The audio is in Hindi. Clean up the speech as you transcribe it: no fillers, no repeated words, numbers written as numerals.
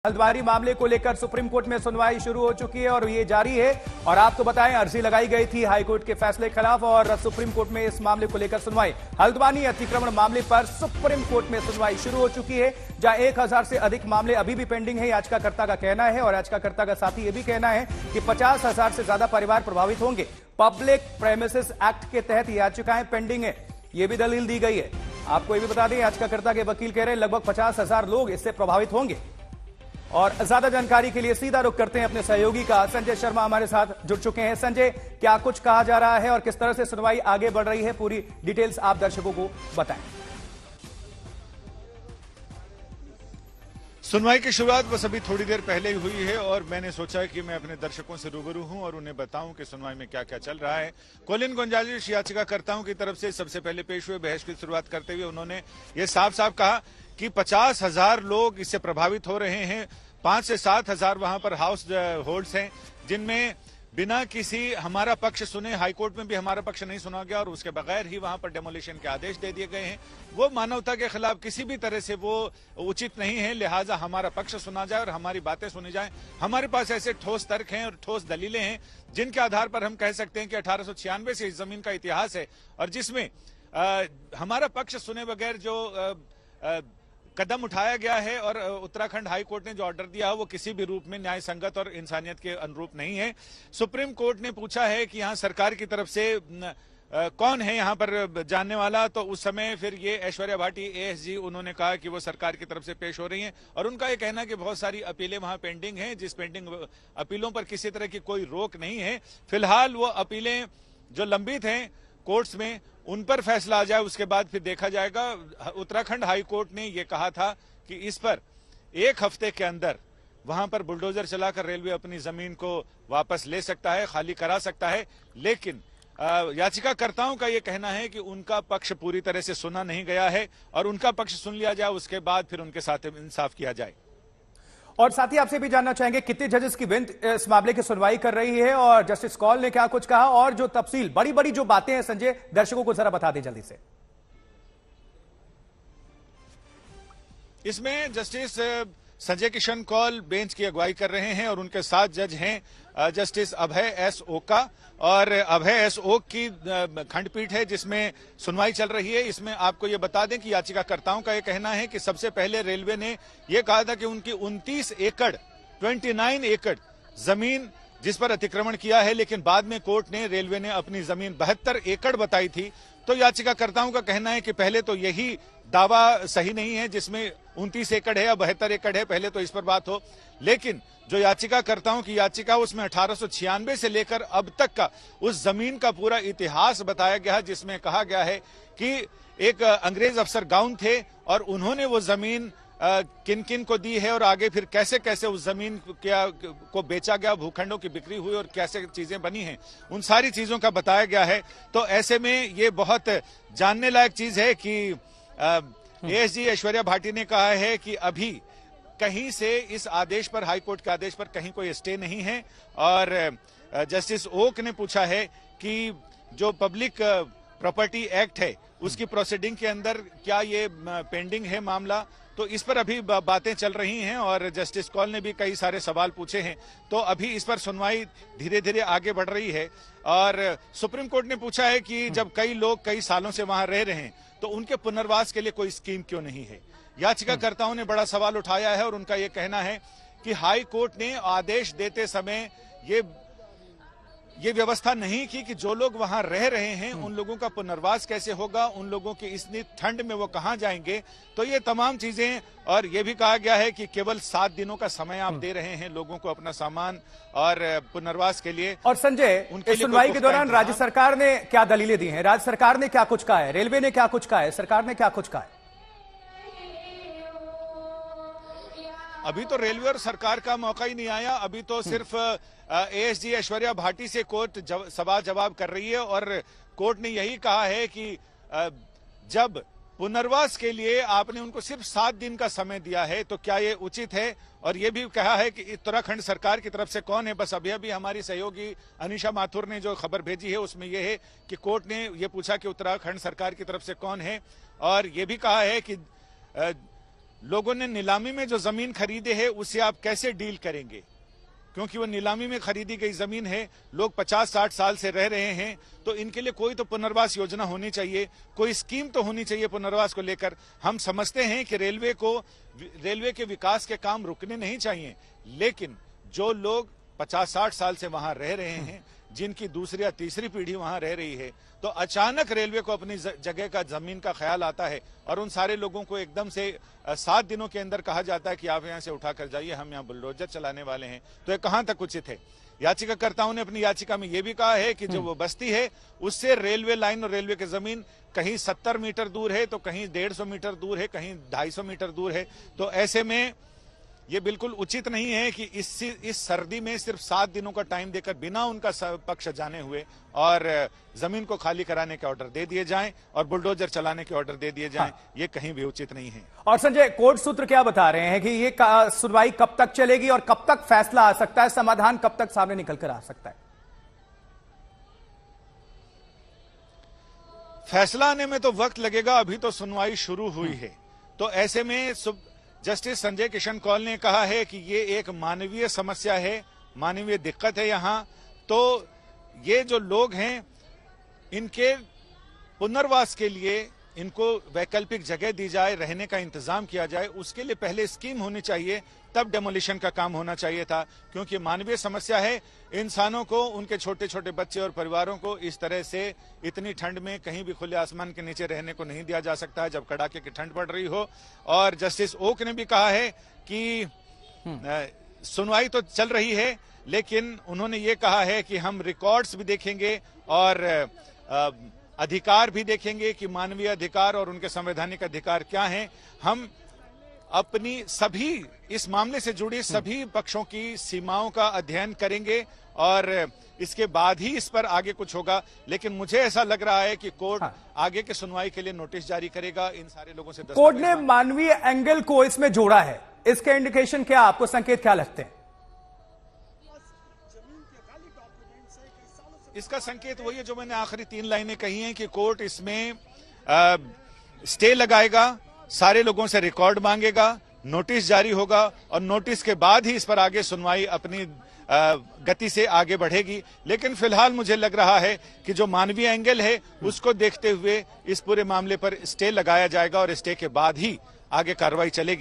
हल्द्वानी मामले को लेकर सुप्रीम कोर्ट में सुनवाई शुरू हो चुकी है और ये जारी है। और आपको बताएं, अर्जी लगाई गई थी हाईकोर्ट के फैसले के खिलाफ और सुप्रीम कोर्ट में इस मामले को लेकर सुनवाई। हल्द्वानी अतिक्रमण मामले पर सुप्रीम कोर्ट में सुनवाई शुरू हो चुकी है, जहां 1000 से अधिक मामले अभी भी पेंडिंग है, याचिकाकर्ता का कहना है। और याचिकाकर्ता का साथ ही यह भी कहना है कि 50,000 से ज्यादा परिवार प्रभावित होंगे। पब्लिक प्रेमिसेस एक्ट के तहत याचिकाएं पेंडिंग है, यह भी दलील दी गई है। आपको यह भी बता दें, याचिकाकर्ता के वकील कह रहे हैं लगभग 50,000 लोग इससे प्रभावित होंगे। और ज्यादा जानकारी के लिए सीधा रुख करते हैं अपने सहयोगी का। संजय शर्मा हमारे साथ जुड़ चुके हैं। संजय, क्या कुछ कहा जा रहा है और किस तरह से सुनवाई आगे बढ़ रही है, पूरी डिटेल्स आप दर्शकों को बताएं। सुनवाई की शुरुआत बस अभी थोड़ी देर पहले ही हुई है और मैंने सोचा कि मैं अपने दर्शकों से रूबरू हूं और उन्हें बताऊं कि सुनवाई में क्या क्या चल रहा है। कोलिन गोंजाल्विस याचिकाकर्ताओं की तरफ से सबसे पहले पेश हुए बहस की शुरुआत करते हुए उन्होंने ये साफ साफ कहा कि 50,000 लोग इससे प्रभावित हो रहे हैं। 5 से 7,000 वहां पर हाउस होल्ड्स हैं जिनमें बिना किसी हमारा पक्ष सुने, हाईकोर्ट में भी हमारा पक्ष नहीं सुना गया और उसके बगैर ही वहां पर डेमोलिशन के आदेश दे दिए गए हैं। वो मानवता के खिलाफ किसी भी तरह से वो उचित नहीं है, लिहाजा हमारा पक्ष सुना जाए और हमारी बातें सुनी जाए। हमारे पास ऐसे ठोस तर्क हैं और ठोस दलीलें हैं जिनके आधार पर हम कह सकते हैं कि 1896 से इस जमीन का इतिहास है और जिसमें हमारा पक्ष सुने बगैर जो कदम उठाया गया है और उत्तराखंड हाई कोर्ट ने जो ऑर्डर दिया है वो किसी भी रूप में न्याय संगत और इंसानियत के अनुरूप नहीं है। सुप्रीम कोर्ट ने पूछा है कि यहाँ सरकार की तरफ से कौन है यहाँ पर जानने वाला, तो उस समय फिर ये ऐश्वर्या भाटी एएसजी उन्होंने कहा कि वो सरकार की तरफ से पेश हो रही हैं और उनका ये कहना कि बहुत सारी अपीलें वहां पेंडिंग हैं, जिस पेंडिंग अपीलों पर किसी तरह की कोई रोक नहीं है। फिलहाल वो अपीलें जो लंबित हैं कोर्ट्स में उन पर फैसला आ जाए, उसके बाद फिर देखा जाएगा। उत्तराखंड हाई कोर्ट ने यह कहा था कि इस पर 1 हफ्ते के अंदर वहां पर बुलडोजर चलाकर रेलवे अपनी जमीन को वापस ले सकता है, खाली करा सकता है। लेकिन याचिकाकर्ताओं का यह कहना है कि उनका पक्ष पूरी तरह से सुना नहीं गया है और उनका पक्ष सुन लिया जाए, उसके बाद फिर उनके साथ इंसाफ किया जाए। और साथ ही आपसे भी जानना चाहेंगे कितने जजेस की बेंच इस मामले की सुनवाई कर रही है और जस्टिस कौल ने क्या कुछ कहा और जो तफसील बड़ी बड़ी जो बातें हैं संजय, दर्शकों को जरा बता दें जल्दी से। इसमें जस्टिस संजय किशन कौल बेंच की अगुवाई कर रहे हैं और उनके साथ जज हैं जस्टिस अभय एस ओका और अभय एस ओक की खंडपीठ है जिसमें सुनवाई चल रही है। इसमें आपको ये बता दें कि याचिकाकर्ताओं का ये कहना है कि सबसे पहले रेलवे ने ये कहा था कि उनकी 29 एकड़ जमीन जिस पर अतिक्रमण किया है, लेकिन बाद में कोर्ट ने रेलवे ने अपनी जमीन 72 एकड़ बताई थी। तो याचिकाकर्ताओं का कहना है कि पहले तो यही दावा सही नहीं है जिसमें 29 एकड़ है या 72 एकड़ है, पहले तो इस पर बात हो। लेकिन जो याचिकाकर्ताओं की याचिका उसमें 1896 से लेकर अब तक का उस जमीन का पूरा इतिहास बताया गया है, जिसमें कहा गया है कि एक अंग्रेज अफसर गाउन थे और उन्होंने वो जमीन किन किन को दी है और आगे फिर कैसे कैसे उस जमीन को बेचा गया, भूखंडों की बिक्री हुई और कैसे चीजें बनी हैं, उन सारी चीजों का बताया गया है। तो ऐसे में ये बहुत जानने लायक चीज है कि एएसजी ऐश्वर्या भाटी ने कहा है कि अभी कहीं से इस आदेश पर, हाईकोर्ट के आदेश पर कहीं कोई स्टे नहीं है। और जस्टिस ओक ने पूछा है कि जो पब्लिक प्रॉपर्टी एक्ट है उसकी प्रोसीडिंग के अंदर क्या ये पेंडिंग है मामला, तो इस पर अभी बातें चल रही हैं और जस्टिस कौल ने भी कई सारे सवाल पूछे हैं। तो अभी इस पर सुनवाई धीरे धीरे आगे बढ़ रही है। और सुप्रीम कोर्ट ने पूछा है कि जब कई लोग कई सालों से वहां रह रहे हैं तो उनके पुनर्वास के लिए कोई स्कीम क्यों नहीं है। याचिकाकर्ताओं ने बड़ा सवाल उठाया है और उनका यह कहना है कि हाई कोर्ट ने आदेश देते समय ये व्यवस्था नहीं की कि जो लोग वहां रह रहे हैं उन लोगों का पुनर्वास कैसे होगा, उन लोगों की इतनी ठंड में वो कहां जाएंगे। तो ये तमाम चीजें, और ये भी कहा गया है कि केवल 7 दिनों का समय आप दे रहे हैं लोगों को अपना सामान और पुनर्वास के लिए। और संजय, इस सुनवाई के दौरान राज्य सरकार ने क्या दलीलें दी हैं, राज्य सरकार ने क्या कुछ कहा है, रेलवे ने क्या कुछ कहा है, सरकार ने क्या कुछ कहा है? अभी तो रेलवे और सरकार का मौका ही नहीं आया। अभी तो सिर्फ एएसजी ऐश्वर्या भाटी से कोर्ट सवाल जवाब कर रही है और कोर्ट ने यही कहा है कि जब पुनर्वास के लिए आपने उनको सिर्फ 7 दिन का समय दिया है तो क्या ये उचित है। और ये भी कहा है कि उत्तराखंड सरकार की तरफ से कौन है। बस अभी हमारी सहयोगी अनिशा माथुर ने जो खबर भेजी है उसमें यह है कि कोर्ट ने यह पूछा कि उत्तराखंड सरकार की तरफ से कौन है और ये भी कहा है कि लोगों ने नीलामी में जो जमीन खरीदे है उससे आप कैसे डील करेंगे, क्योंकि वो नीलामी में खरीदी गई जमीन है, लोग 50-60 साल से रह रहे हैं, तो इनके लिए कोई तो पुनर्वास योजना होनी चाहिए, कोई स्कीम तो होनी चाहिए पुनर्वास को लेकर। हम समझते हैं कि रेलवे के विकास के काम रुकने नहीं चाहिए, लेकिन जो लोग 50-60 साल से वहां रह रहे हैं, जिनकी दूसरी या तीसरी पीढ़ी वहां रह रही है, तो अचानक रेलवे को अपनी जगह का, जमीन का ख्याल आता है और उन सारे लोगों को एकदम से 7 दिनों के अंदर कहा जाता है कि आप यहां से उठा कर जाइए, हम यहां बुलडोजर चलाने वाले हैं। तो ये कहां तक उचित है? याचिकाकर्ताओं ने अपनी याचिका में यह भी कहा है कि जो वो बस्ती है उससे रेलवे लाइन और रेलवे की जमीन कहीं 70 मीटर दूर है, तो कहीं 150 मीटर दूर है, कहीं 250 मीटर दूर है। तो ऐसे में ये बिल्कुल उचित नहीं है कि इस सर्दी में सिर्फ 7 दिनों का टाइम देकर बिना उनका पक्ष जाने हुए और जमीन को खाली कराने के ऑर्डर दे दिए जाएं और बुलडोजर चलाने के ऑर्डर दे दिए जाएं। ये कहीं भी उचित नहीं है। और संजय, कोर्ट सूत्र क्या बता रहे हैं कि ये सुनवाई कब तक चलेगी और कब तक फैसला आ सकता है, समाधान कब तक सामने निकल कर आ सकता है? फैसला आने में तो वक्त लगेगा, अभी तो सुनवाई शुरू हुई है। तो ऐसे में जस्टिस संजय किशन कौल ने कहा है कि ये एक मानवीय समस्या है, मानवीय दिक्कत है यहां। तो ये जो लोग हैं, इनके पुनर्वास के लिए इनको वैकल्पिक जगह दी जाए, रहने का इंतजाम किया जाए, उसके लिए पहले स्कीम होनी चाहिए, तब डेमोलिशन का काम होना चाहिए था। क्योंकि मानवीय समस्या है, इंसानों को, उनके छोटे छोटे बच्चे और परिवारों को इस तरह से इतनी ठंड में कहीं भी खुले आसमान के नीचे रहने को नहीं दिया जा सकता है जब कड़ाके की ठंड पड़ रही हो। और जस्टिस ओक ने भी कहा है कि सुनवाई तो चल रही है, लेकिन उन्होंने ये कहा है कि हम रिकॉर्ड्स भी देखेंगे और अधिकार भी देखेंगे कि मानवीय अधिकार और उनके संवैधानिक अधिकार क्या हैं। हम अपनी सभी इस मामले से जुड़ी सभी पक्षों की सीमाओं का अध्ययन करेंगे और इसके बाद ही इस पर आगे कुछ होगा। लेकिन मुझे ऐसा लग रहा है कि कोर्ट आगे की सुनवाई के लिए नोटिस जारी करेगा इन सारे लोगों से। कोर्ट ने मानवीय एंगल को इसमें जोड़ा है, इसके इंडिकेशन क्या, आपको संकेत क्या लगते हैं? इसका संकेत वही है जो मैंने आखिरी 3 लाइनें कही हैं कि कोर्ट इसमें स्टे लगाएगा, सारे लोगों से रिकॉर्ड मांगेगा, नोटिस जारी होगा और नोटिस के बाद ही इस पर आगे सुनवाई अपनी गति से आगे बढ़ेगी। लेकिन फिलहाल मुझे लग रहा है कि जो मानवीय एंगल है उसको देखते हुए इस पूरे मामले पर स्टे लगाया जाएगा और स्टे के बाद ही आगे कार्रवाई चलेगी।